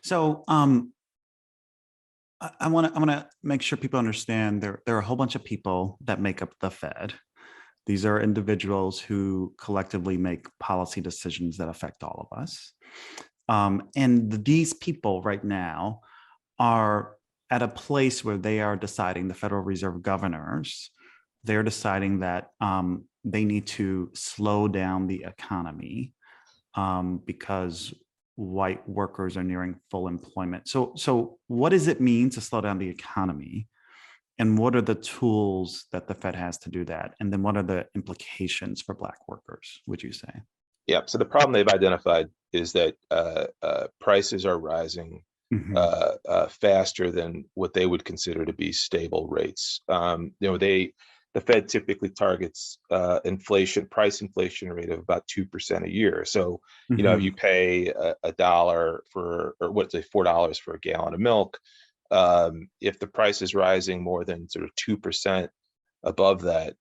So I want to make sure people understand there are a whole bunch of people that make up the Fed. These are individuals who collectively make policy decisions that affect all of us. And these people right now are at a place where they are deciding, the Federal Reserve governors, they're deciding that they need to slow down the economy because white workers are nearing full employment. So what does it mean to slow down the economy? And what are the tools that the Fed has to do that? And then what are the implications for Black workers, would you say? Yeah. So the problem they've identified is that prices are rising Mhm. faster than what they would consider to be stable rates. The Fed typically targets price inflation rate of about 2% a year. So, if you Mhm. pay a dollar for, or what's say $4 for a gallon of milk, if the price is rising more than sort of 2% above that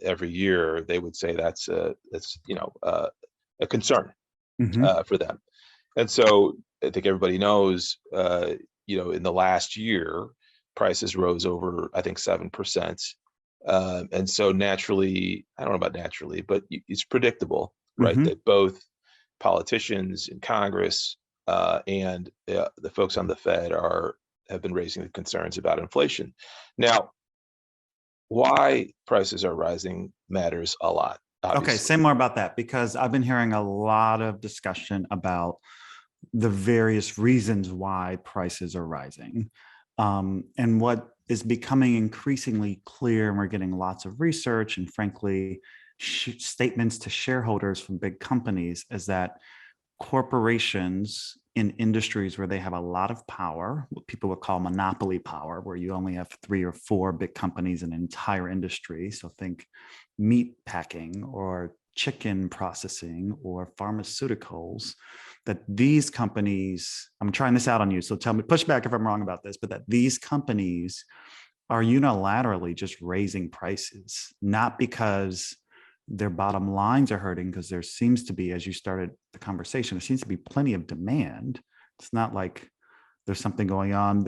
every year, they would say that's a concern Mhm. for them. And so I think everybody knows, in the last year, prices rose over, I think, 7%. And so naturally, I don't know about naturally, but it's predictable, right, Mhm. that both politicians in Congress and the folks on the Fed have been raising the concerns about inflation. Now, why prices are rising matters a lot, Okay, say obviously. more about that because I've been hearing a lot of discussion about the various reasons why prices are rising. And what is becoming increasingly clear, and we're getting lots of research and frankly, statements to shareholders from big companies, is that corporations in industries where they have a lot of power, what people would call monopoly power, where you only have 3 or 4 big companies in an entire industry. So think meat packing or chicken processing or pharmaceuticals, that these companies, I'm trying this out on you, so tell me, push back if I'm wrong about this, but that these companies are unilaterally just raising prices, not because their bottom lines are hurting, because there seems to be, as you started the conversation, there seems to be plenty of demand. It's not like there's something going on.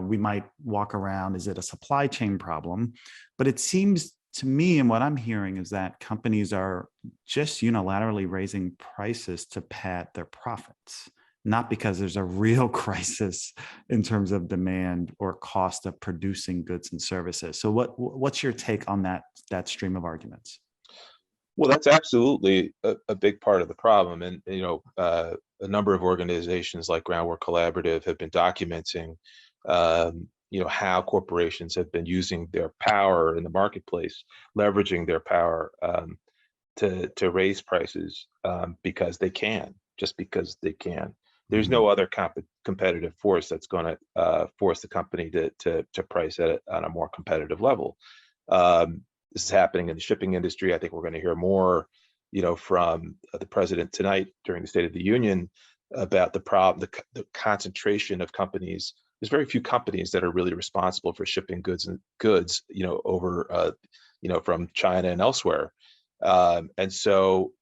We might walk around, is it a supply chain problem? But it seems to me, and what I'm hearing is that companies are just unilaterally raising prices to pad their profits, not because there's a real crisis in terms of demand or cost of producing goods and services. So what's your take on that stream of arguments? Well, that's absolutely a big part of the problem. And, a number of organizations like Groundwork Collaborative have been documenting, how corporations have been using their power in the marketplace, leveraging their power to raise prices because they can, just because they can. There's no Mhm. other competitive force that's going to force the company to price at it on a more competitive level. This is happening in the shipping industry. I think we're going to hear more, from the president tonight during the State of the Union about the problem, the concentration of companies. There's very few companies that are really responsible for shipping goods, over, from China and elsewhere. And so,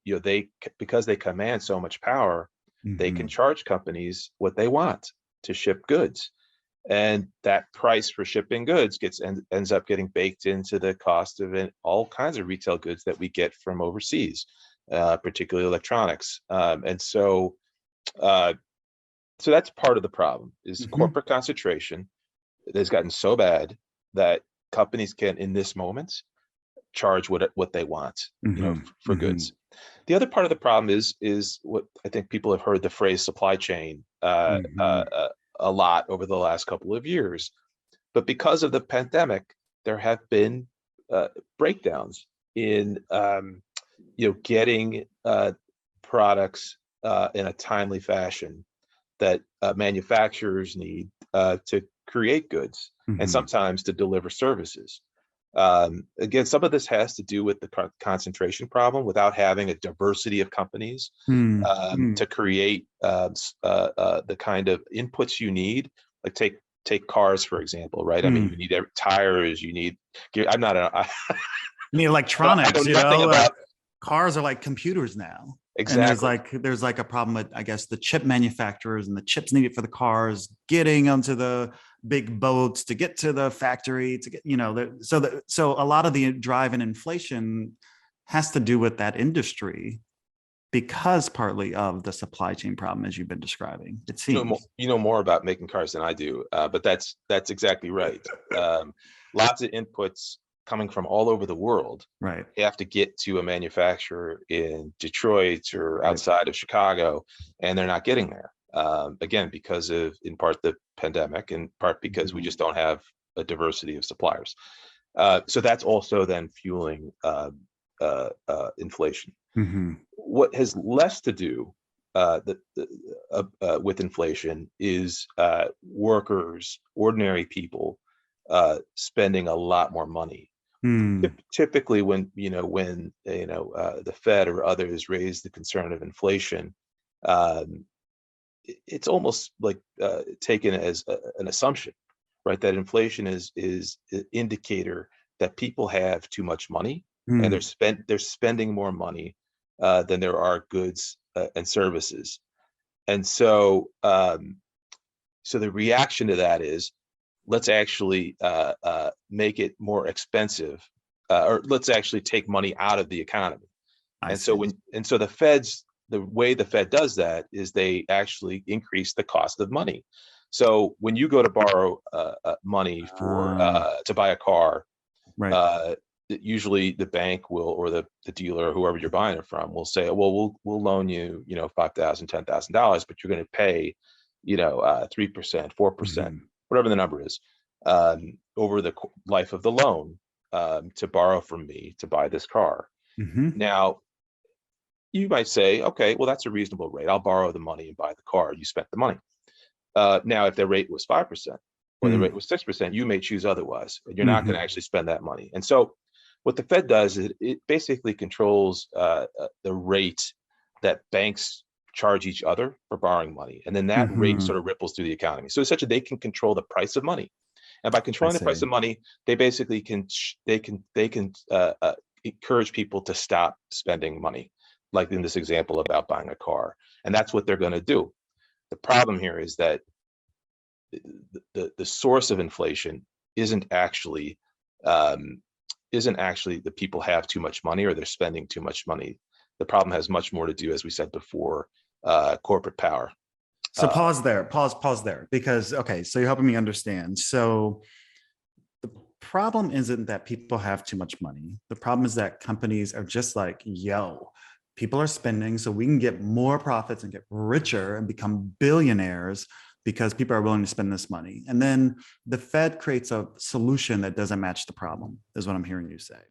because they command so much power, they can Mhm. charge companies what they want to ship goods. And that price for shipping goods ends up getting baked into the cost of all kinds of retail goods that we get from overseas, particularly electronics. Uh, so that's part of the problem is Mhm. corporate concentration that has gotten so bad that companies can, in this moment, charge what they want, Mhm. for goods. Mhm. The other part of the problem is what I think people have heard the phrase supply chain Mhm. a lot over the last couple of years. But because of the pandemic, there have been breakdowns in getting products in a timely fashion that manufacturers need to create goods and Mhm. sometimes to deliver services. Again, some of this has to do with the concentration problem without having a diversity of companies Mhm. to create the kind of inputs you need. Like take cars, for example, right? I mean, Mhm. you need tires, you need gear. I'm not a, I mean, I know electronics, nothing like about. cars are like computers now. And exactly. there's like a problem with, I guess, the chip manufacturers and the chips needed for the cars getting onto the big boats to get to the factory to get, so a lot of the drive in inflation has to do with that industry because partly of the supply chain problem as you've been describing, it seems. You know more about making cars than I do, but that's exactly right. Um, Lots of inputs coming from all over the world Right. have to get to a manufacturer in Detroit or Right. outside of Chicago, and they're not getting there. Again, because of, in part, the pandemic, in part because we Mhm. just don't have a diversity of suppliers. So that's also then fueling inflation. Mhm. What has less to do with inflation is workers, ordinary people, spending a lot more money. Mm. Typically, when the Fed or others raise the concern of inflation, um, it's almost like taken as an assumption, right? That inflation is an indicator that people have too much money, and Mm. they're spending more money than there are goods and services. And so the reaction to that is, let's actually make it more expensive, or let's actually take money out of the economy. I And so see. the way the Fed does that is they actually increase the cost of money. So when you go to borrow money for Uh, to buy a car, right. uh, usually the bank will, or the dealer, whoever you're buying it from, will say, well, we'll loan you, $5,000, $10,000, but you're going to pay, 3%, 4%, Mhm. whatever the number is, over the life of the loan, to borrow from me to buy this car. Mhm. Now, you might say, okay, well, that's a reasonable rate. I'll borrow the money and buy the car. You spent the money. Now, if the rate was 5% or the rate Mm. was 6%, you may choose otherwise, and you're not going to Mhm. actually spend that money. And so, what the Fed does is it basically controls the rate that banks charge each other for borrowing money, and then that rate sort Mhm. of ripples through the economy. So essentially, they can control the price of money, and by I controlling the price see. of money, they basically can encourage people to stop spending money, like in this example about buying a car, and that's what they're going to do. The problem here is that the source of inflation isn't actually um, that people have too much money or they're spending too much money. The problem has much more to do, as we said before, corporate power. So Uh, pause there. Pause there. Because okay, so you're helping me understand. So the problem isn't that people have too much money. The problem is that companies are just like, yo, people are spending so we can get more profits and get richer and become billionaires because people are willing to spend this money. And then the Fed creates a solution that doesn't match the problem, is what I'm hearing you say.